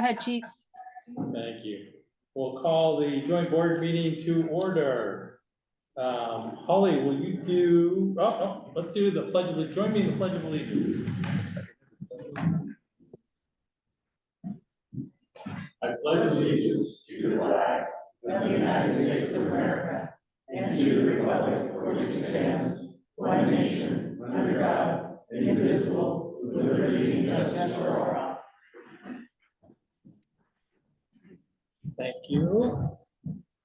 ahead, Chief. Thank you. We'll call the joint board meeting to order. Holly, will you do, let's do the pledge of allegiance. Join me in the pledge of allegiance. I pledge allegiance to the flag of the United States of America and to the republic for which it stands, one nation, under God, indivisible, with liberty and justice for all. Thank you.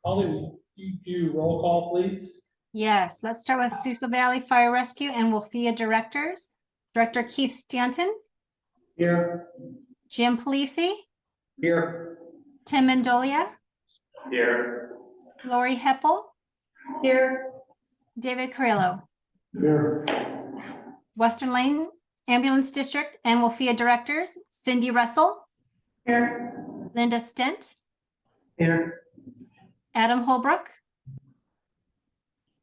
Holly, will you do roll call, please? Yes, let's start with Cecil Valley Fire Rescue and Wlfea directors. Director Keith Stanton. Here. Jim Polisi. Here. Tim Mendolia. Here. Lori Heppel. Here. David Carrillo. Here. Western Lane Ambulance District and Wlfea directors. Cindy Russell. Here. Linda Stent. Here. Adam Holbrook.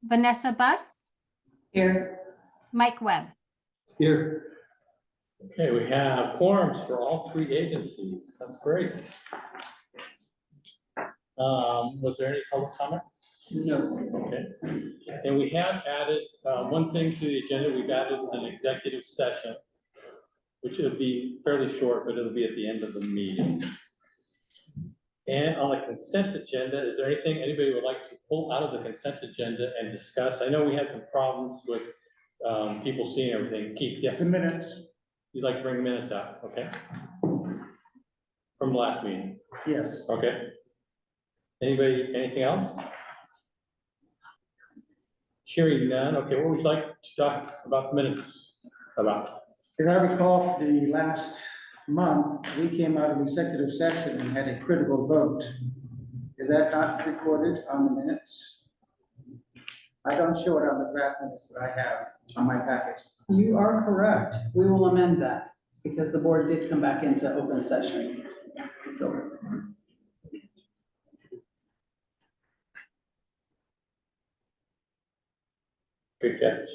Vanessa Buss. Here. Mike Webb. Here. Okay, we have quorums for all three agencies. That's great. Was there any public comments? No. Okay. And we have added one thing to the agenda. We've added an executive session, which will be fairly short, but it'll be at the end of the meeting. And on the consent agenda, is there anything anybody would like to pull out of the consent agenda and discuss? I know we had some problems with people seeing everything. Keith, yes? The minutes. You'd like to bring the minutes out, okay? From the last meeting, Yes. okay? Anybody, anything else? Hearing none, okay, what would you like to talk about the minutes about? As I recall, for the last month, we came out of executive session and had a critical vote. Is that not recorded on the minutes? I don't show it on the draft minutes that I have on my packet. You are correct. We will amend that because the board did come back into open session. So, Good catch.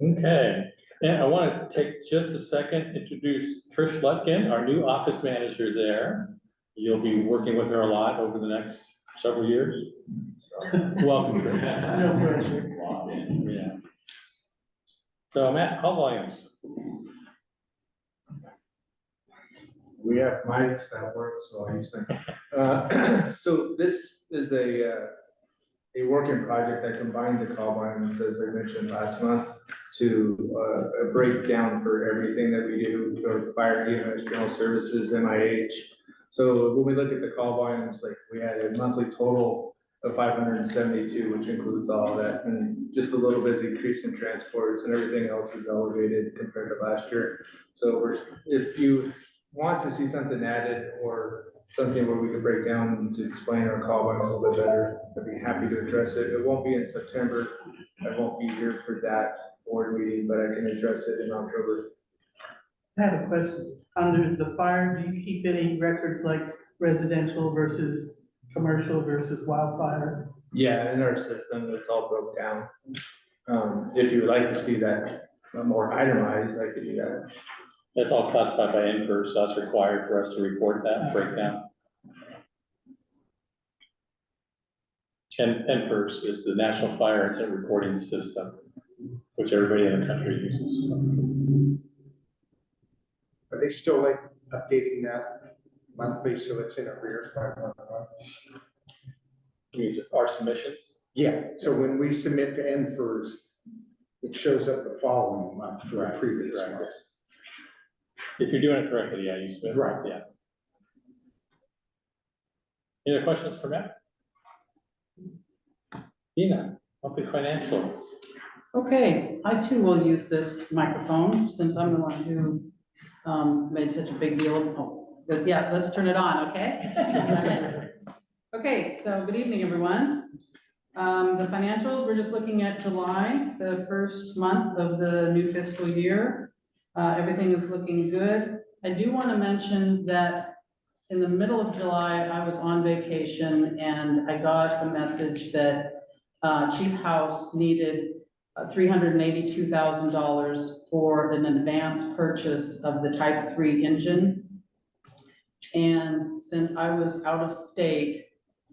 Okay, and I want to take just a second, introduce Trish Lutkin, our new office manager there. You'll be working with her a lot over the next several years. Welcome, Trish. No pressure. Yeah. So Matt, call volumes. We have mics that work, so I use them. So this is a working project that combined the call volumes, as I mentioned last month, to a breakdown for everything that we do for fire, EMS, general services, MIH. So when we look at the call volumes, like we had a monthly total of 572, which includes all of that, and just a little bit decrease in transports, and everything else is elevated compared to last year. So if you want to see something added or something where we could break down to explain our call volumes a little bit better, I'd be happy to address it. It won't be in September. I won't be here for that board meeting, but I can address it in October. I have a question. Under the fire, do you keep any records like residential versus commercial versus wildfire? Yeah, in our system, it's all broke down. If you would like to see that more itemized, I could do that. That's all classified by NFIRS, so that's required for us to report that breakdown. And NFIRS is the National Fire Incident Reporting System, which everybody in the country uses. Are they still like updating that monthly, so it's in arrears by month? Means our submissions. Yeah, so when we submit to NFIRS, it shows up the following month for the previous Right. month. If you're doing it correctly, yeah, you submit. Right. Yeah. Any other questions for Matt? Dina, monthly financials. okay, I too will use this microphone since I'm the one who made such a big deal. Yeah, let's turn it on, okay? Okay, so good evening, everyone. The financials, we're just looking at July, the first month of the new fiscal year. Everything is looking good. I do want to mention that in the middle of July, I was on vacation and I got a message that Chief House needed $382,000 for an advance purchase of the Type 3 engine. And since I was out of state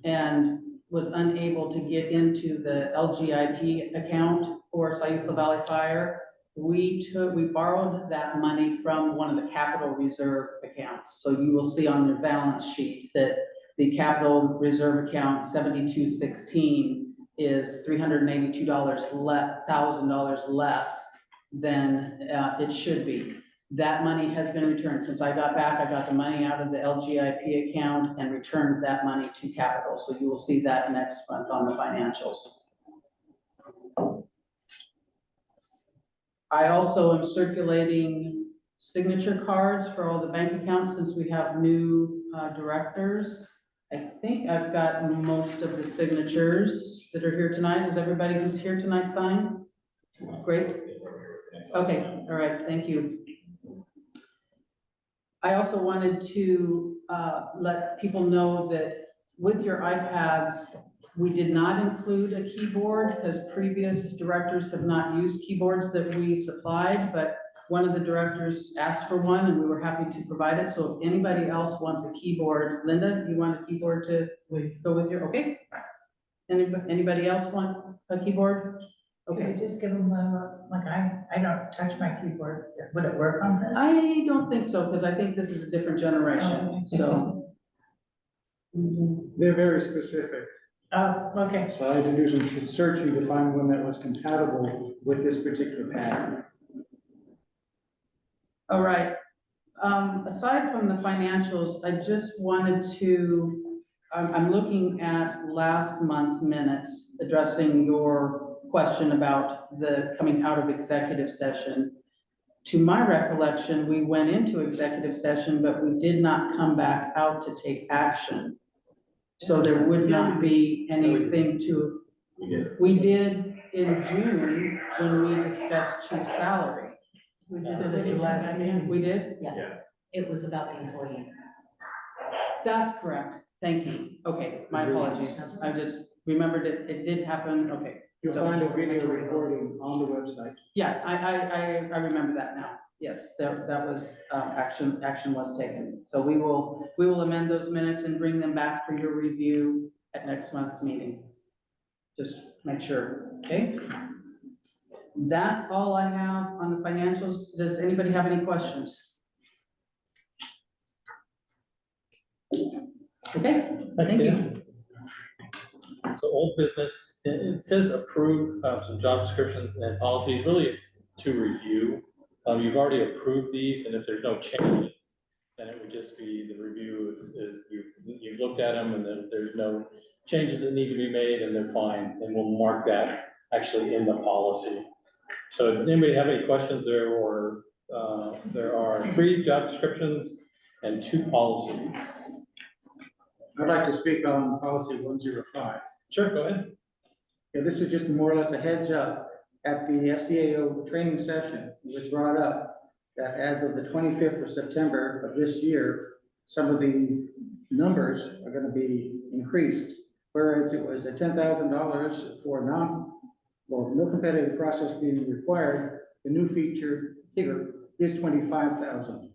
and was unable to get into the LGIP account for Wlfea Valley Fire, we borrowed that money from one of the capital reserve accounts. So you will see on your balance sheet that the capital reserve account 7216 is $382,000 less than it should be. That money has been returned. Since I got back, I got the money out of the LGIP account and returned that money to capital. So you will see that next month on the financials. I also am circulating signature cards for all the bank accounts since we have new directors. I think I've got most of the signatures that are here tonight. Is everybody who's here tonight signed? Great. Okay, all right, thank you. I also wanted to let people know that with your iPads, we did not include a keyboard because previous directors have not used keyboards that we supplied, but one of the directors asked for one and we were happy to provide it. So if anybody else wants a keyboard, Linda, you want a keyboard to go with your, okay? Anybody else want a keyboard? Could Okay. you just give them like I don't touch my keyboard. Would it work on this? I don't think so, because I think this is a different generation, so. They're very specific. Oh, okay. So I had to do some searching to find one that was compatible with this particular pattern. All right. Aside from the financials, I just wanted to, I'm looking at last month's minutes addressing your question about the coming out of executive session. To my recollection, we went into executive session, but we did not come back out to take action. So there would not be anything to, we did in June when we discussed chief salary. We did it at the last meeting. We did? Yeah, it was about the employee. That's correct. Thank you. Okay, my apologies. I just remembered it did happen. Okay. You'll So- find a video recording on the website. Yeah, I remember that now. Yes, that was, action was taken. So we will amend those minutes and bring them back for your review at next month's meeting. Just make sure, okay? That's all I have on the financials. Does anybody have any questions? Okay, thank you. So old business, it says approve some job descriptions and policies, really it's to review. You've already approved these, and if there's no changes, then it would just be the review is you've looked at them and then there's no changes that need to be made and they're fine, and we'll mark that actually in the policy. So does anybody have any questions there, or there are 3 job descriptions and 2 policies? I'd like to speak on policy 105. Sure, go ahead. Yeah, this is just more or less a heads up. At the SDAO training session, it was brought up that as of the 25th of September of this year, some of the numbers are going to be increased. Whereas it was at $10,000 for no competitive process being required, the new feature figure is 25,000.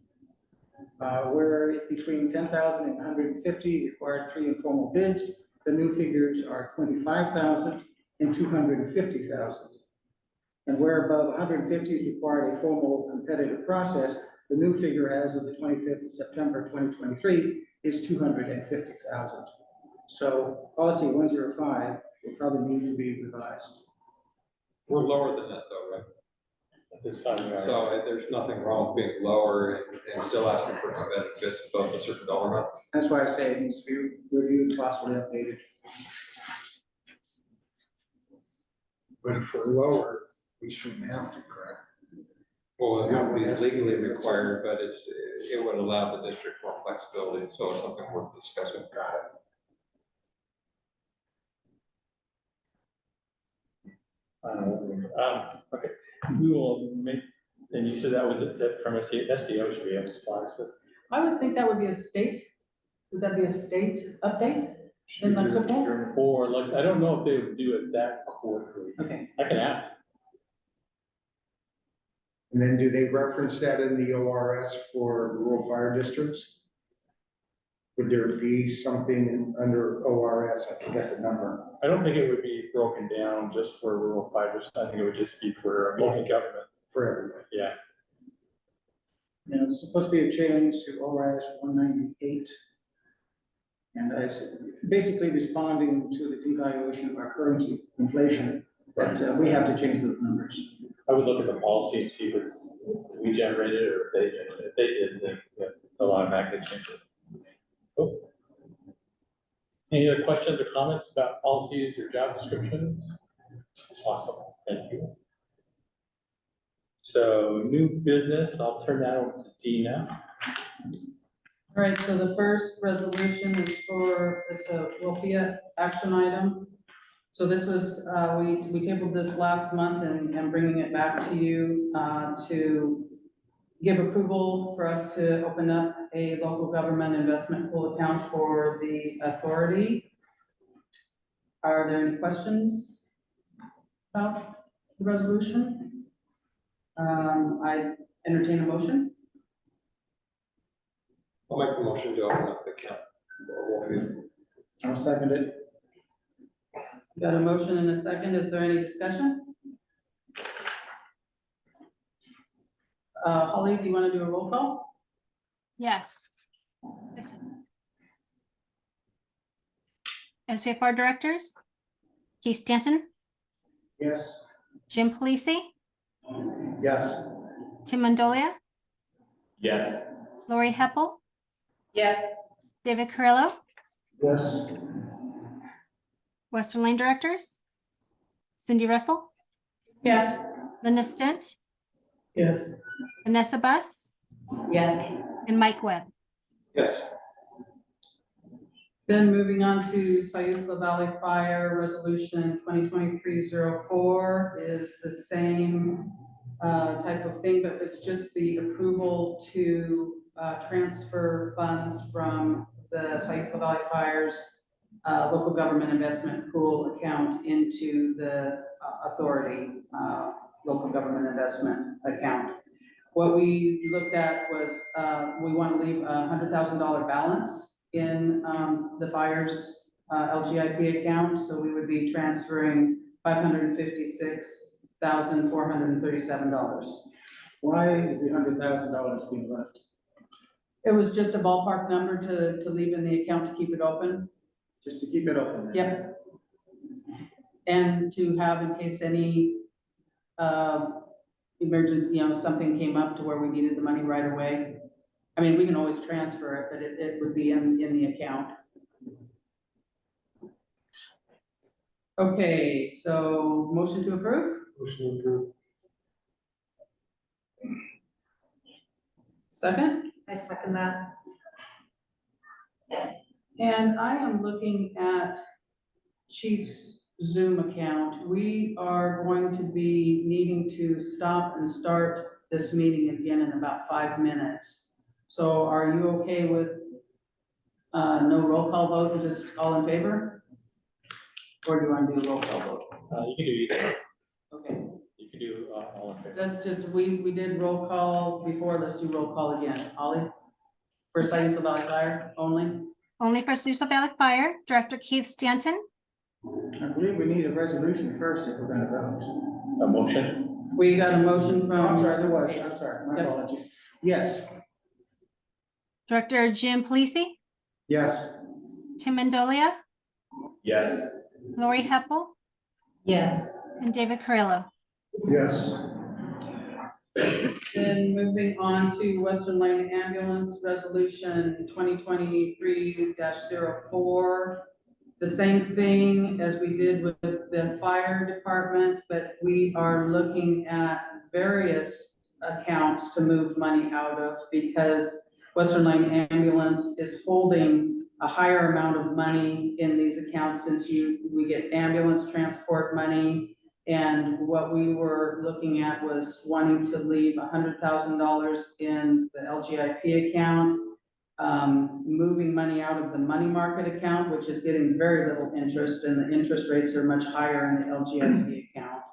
Where between 10,000 and 150 required 3 informal bids, the new figures are 25,000 and 250,000. And where above 150 required a formal competitive process, the new figure as of the 25th of September 2023 is 250,000. So policy 105 will probably need to be revised. We're lower than that though, right? At this time, we are. So there's nothing wrong with being lower and still asking for competitive bids above a certain dollar amount. That's why I say it needs to be reviewed, possibly updated. But if we're lower, we shouldn't have to, correct? Well, it wouldn't be legally required, but it would allow the district more flexibility, so it's something worth discussing. Got it. Okay, we will make, and you said that was that from a SDO, should we have supplies with? I would think that would be a state. Would that be a state update in Lexipol? Or like, I don't know if they would do it that quickly. Okay, I can ask. And then do they reference that in the ORS for rural fire districts? Would there be something under ORS? I forget the number. I don't think it would be broken down just for rural fighters. I think it would just be for local government. For everybody. Yeah. You know, it's supposed to be a change to ORS 198. And it's basically responding to the devaluation of our currency, inflation, that we have to change those numbers. I would look at the policy and see if it's, we generated it or if they generated it. If they did, then yeah, they'll automatically change it. Cool. Any other questions or comments about policies or job descriptions? Awesome, thank you. So new business, I'll turn that over to Dina. All right, so the first resolution is it's a Wlfea action item. So this was, we tabled this last month and bringing it back to you, to give approval for us to open up a local government investment pool account for the authority. Are there any questions about the resolution? I entertain a motion. I'll make the motion to open up the account. I'll second it. Got a motion and a second. Is there any discussion? Holly, do you want to do a roll call? Yes. SVFR directors, Keith Stanton, Yes. Jim Polisi, Yes. Tim Mandolia, Yes. Lori Heppel, Yes. David Carrillo, Yes. Western Lane directors, Cindy Russell, Yes. Linda Stent, Yes. Vanessa Buss, Yes. and Mike Webb. Yes. Then moving on to Sayusla Valley Fire Resolution 2023-04 is the same type of thing, but it's just the approval to transfer funds from the Sayusla Valley Fire's local government investment pool account into the authority local government investment account. What we looked at was we want to leave $100,000 balance in the fire's LGIP account, so we would be transferring $556,437. Why is the $100,000 being left? It was just a ballpark number to leave in the account to keep it open. Just to keep it open? Yep. And to have in case any emergency, something came up to where we needed the money right away. I mean, we can always transfer it, but it would be in the account. Okay, so motion to approve? Motion approved. Second? I second that. And I am looking at Chief's Zoom account. We are going to be needing to stop and start this meeting again in about 5 minutes. So are you okay with no roll call vote and just all in favor? Or do you want to do a roll call vote? You can do either. Okay, You can do all in favor. let's just, we did roll call before, let's do roll call again. Ollie? For Sayusla Valley Fire only? Only for Sayusla Valley Fire, Director Keith Stanton, I believe we need a resolution first if we're gonna vote. A motion? We got a motion I'm from, sorry, there was, I'm sorry, my Yep. apologies. Yes. Director Jim Polisi, Yes. Tim Mandolia, Yes. Lori Heppel, Yes. and David Carrillo. Yes. then moving on to Western Lane Ambulance Resolution 2023-04. The same thing as we did with the fire department, but we are looking at various accounts to move money out of because Western Lane Ambulance is holding a higher amount of money in these accounts since we get ambulance transport money. And what we were looking at was wanting to leave $100,000 in the LGIP account, moving money out of the money market account, which is getting very little interest, and the interest rates are much higher in the LGIP account.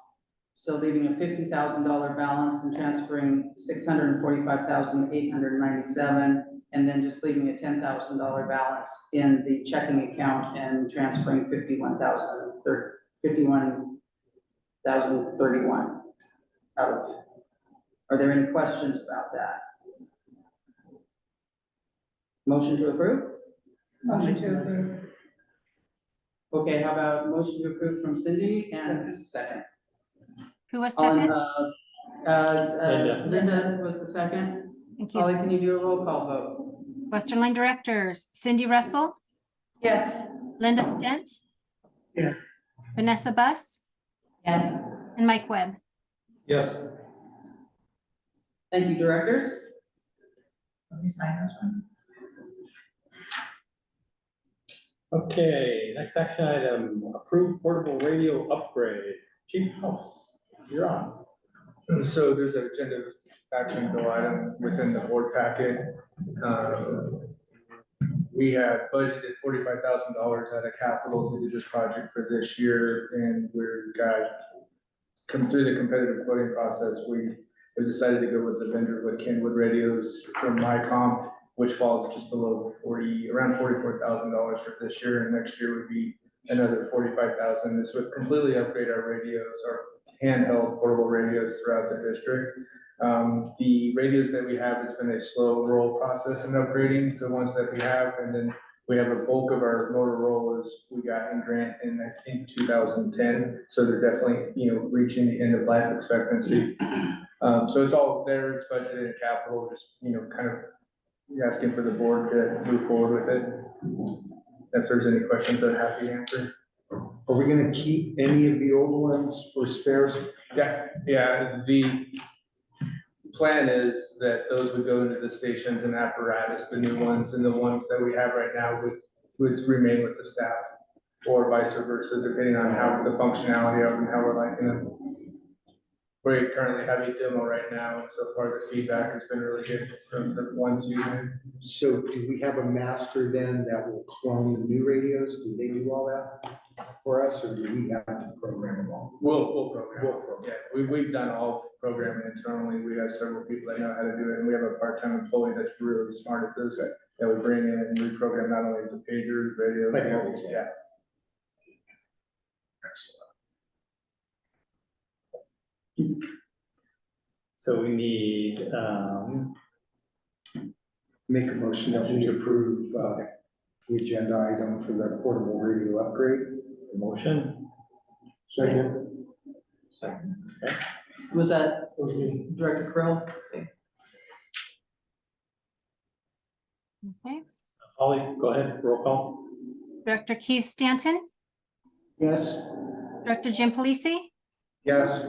So leaving a $50,000 balance and transferring $645,897, and then just leaving a $10,000 balance in the checking account and transferring $51,031 out of. Are there any questions about that? Motion to approve? Motion to approve. Okay, how about motion to approve from Cindy and second? Who was All in, second? Linda. Linda was the second. Thank you. Holly, can you do a roll call vote? Western Line Directors, Cindy Russell, Yes. Linda Stent, Yes. Vanessa Buss, Yes. and Mike Webb. Yes. Thank you, directors. Let me sign this one. Okay, next action item, approved portable radio upgrade. Chief House, you're on. So there's an agenda action bill item within the board packet. We had budgeted $45,000 out of capital to do this project for this year, and come through the competitive quoting process. We have decided to go with the vendor with Kenwood Radios from MyCom, which falls just below around $44,000 for this year, and next year would be another $45,000. This would completely upgrade our radios, our handheld portable radios throughout the district. The radios that we have, it's been a slow roll process in upgrading the ones that we have, and then we have a bulk of our Motorola's we got in grant in, I think, 2010, so they're definitely, reaching the end of life expectancy. So it's all there, it's budgeted in capital, just, kind of asking for the board to move forward with it. If there's any questions, I'm happy to answer. Are we gonna keep any of the old ones for spares? Yeah, the plan is that those would go into the stations and apparatus, the new ones, and the ones that we have right now would remain with the staff, or vice versa, depending on how the functionality of them, how we're liking them. We currently have a demo right now, and so far the feedback has been really good from the ones using it. So do we have a master then that will clone the new radios? Do they do all that for us, or do we have to program them all? We'll program. Yeah, we've done all programming internally. We have several people that know how to do it, and we have a part-time employee that's really smart at this, that we bring in and reprogram not only the pagers, radios. Like everything. Yeah. So we need, Make a motion that we approve, the agenda item for the portable radio upgrade. a motion. Second. Second. Okay. Was that Director Krill? Okay. Holly, go ahead, roll call. Director Keith Stanton, Yes. Director Jim Polisi, Yes.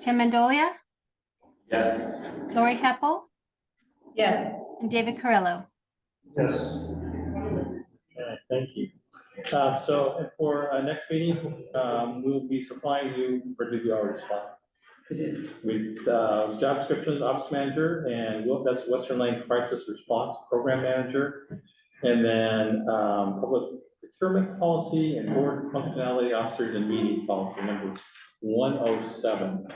Tim Mandolia, Yes. Lori Heppel, Yes. and David Carrillo. Yes. Okay, thank you. So for our next meeting, we'll be supplying you, or did you already supply? With job descriptions, office manager, and that's Western Lane Crisis Response Program Manager. And then public procurement policy and board functionality officers and meetings policy number 107.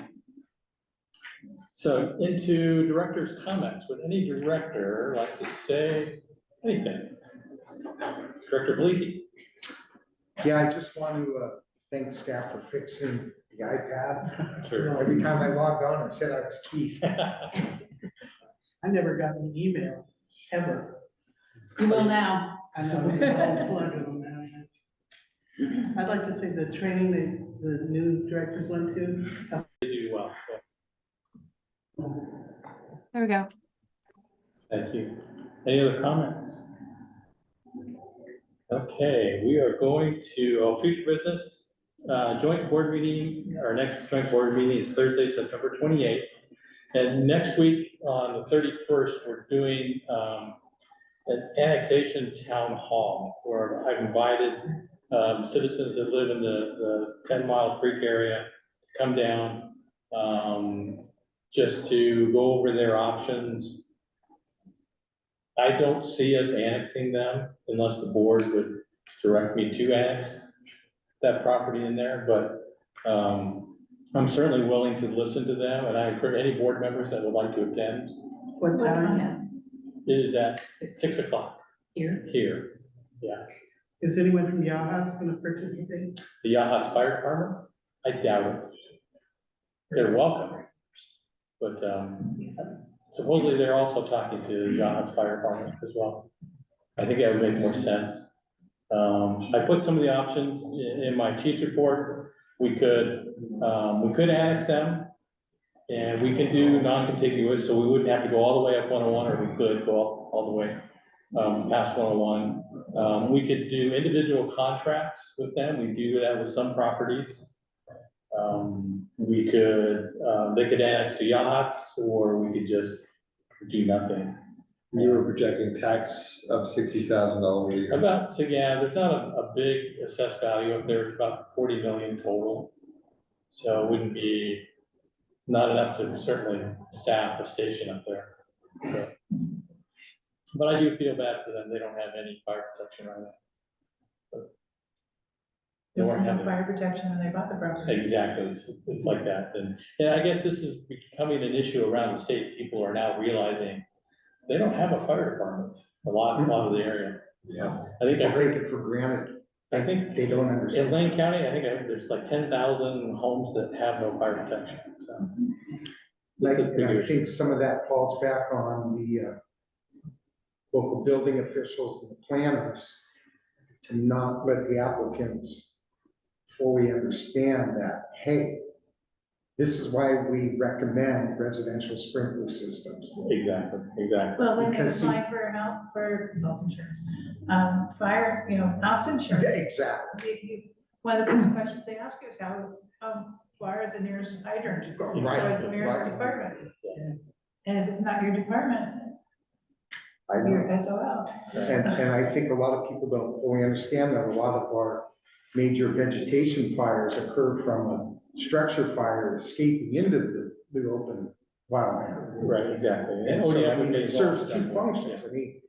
So into director's comments. Would any director like to say anything? Director Polisi. Yeah, I just want to thank staff for fixing the iPad. Sure. Every time I logged on, it said I was Keith. I never got any emails, ever. You will now. I know, it's all slugging on that. I'd like to say the training that the new directors went to, They do well. Yeah. There we go. Thank you. Any other comments? Okay, we are going to future business, joint board meeting. Our next joint board meeting is Thursday, September 28th. And next week on the 31st, we're doing an annexation town hall where I've invited citizens that live in the 10 Mile Creek area to come down just to go over their options. I don't see us annexing them unless the board would direct me to annex that property in there, but I'm certainly willing to listen to them, and I encourage any board members that would like to attend. What What time? time? It is at 6 o'clock Here? here. Is anyone from Yahoo gonna participate? The Yahats Fire Department, I doubt it. They're welcome. But supposedly they're also talking to the Yahats Fire Department as well. I think that would make more sense. I put some of the options in my chief's report. We could annex them. And we can do non-contiguous, so we wouldn't have to go all the way up 101, or we could go up all the way past 101. We could do individual contracts with them. We do that with some properties. We could, they could annex to Yahats, or we could just do nothing. You were projecting tax of $60,000 a year. About, so yeah, there's not a big assessed value up there. It's about 40 million total. So it wouldn't be not enough to certainly staff a station up there. But I do feel bad for them. They don't have any fire protection right now. They There was weren't no having. fire protection when they bought the property. Exactly, it's like that, and I guess this is becoming an issue around the state, people are now realizing they don't have a fire department, a lot of the area. Yeah. I think They I heard, take it for granted. I think They don't in understand. Lane County, I think there's like 10,000 homes that have no fire protection, so. That's a big And I issue. think some of that falls back on the local building officials and the planners to not let the applicants fully understand that, hey, this is why we recommend residential sprinkler systems. Exactly. Well, when they Because see- apply for health insurance, fire, house insurance. Exactly, One of the first questions they ask is how far is the nearest hydrant? right, Or the nearest right. department. Yes. And if it's not your department, I know. you're SOL. And I think a lot of people don't fully understand that a lot of our major vegetation fires occur from a structure fire escaping into the open wildland. Right, exactly. And Oh, so yeah, we it may serves involve two that. functions. I mean,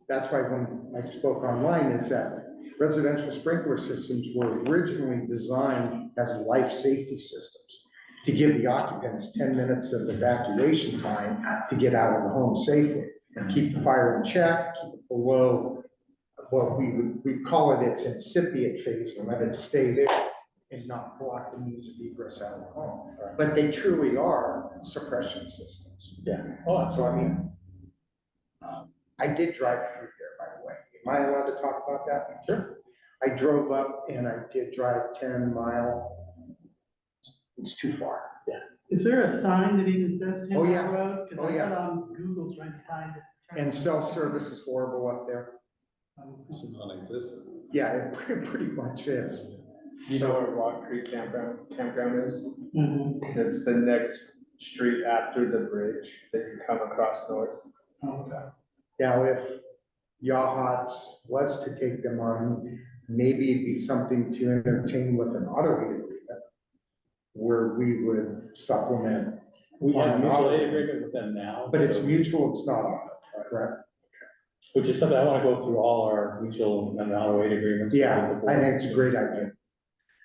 that's why when I spoke online, is that residential sprinkler systems were originally designed as life safety systems to give the occupants 10 minutes of evacuation time to get out of the home safely, keep the fire in check, keep it below what we call it its incipient phase, and let it stay there and not block the means of egress out of the home. But they truly are suppression systems. Yeah. Oh, So I mean, I did drive through there, by the way. Am I allowed to talk about that? Sure. I drove up and I did drive 10 mile. It's too far. Is there a sign that even says 10 Oh, yeah. Mile Road? Because Oh, I yeah. got on Google trying to find it. And self-service is horrible up there. It's non-existent. Yeah, it pretty much is. You know where Rock Creek campground is? Mhm. It's the next street after the bridge that you come across north. Okay. Now, if Yahats was to take them on, maybe it'd be something to entertain with an auto aid agreement where we would supplement, We have a On mutual our- aid agreement with them now. but it's so- mutual, it's not auto, correct? Which is something I want to go through all our mutual and auto aid agreements. Yeah, I think it's a great idea.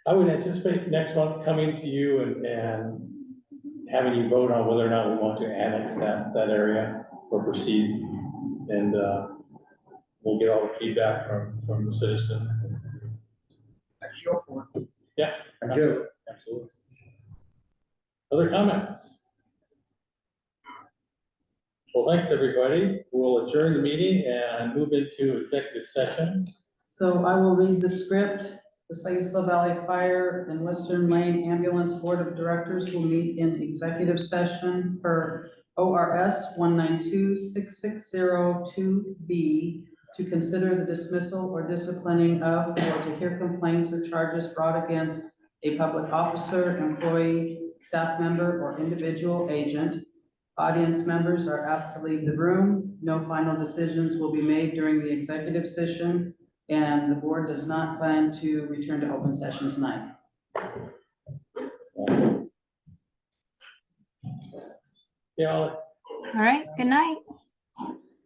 I would anticipate next month coming to you and having you vote on whether or not we want to annex that area or proceed. And we'll get all the feedback from the citizens. I feel for it. Yeah. I do. Absolutely. Other comments? Well, thanks, everybody. We'll adjourn the meeting and move into executive session. So I will read the script. The Wlfea Valley Fire and Western Lane Ambulance Board of Directors will meet in executive session per ORS 192-6602B to consider the dismissal or disciplining of, or to hear complaints or charges brought against a public officer, employee, staff member, or individual agent. Audience members are asked to leave the room. No final decisions will be made during the executive session, and the board does not plan to return to open session tonight. Yeah, All right, good night.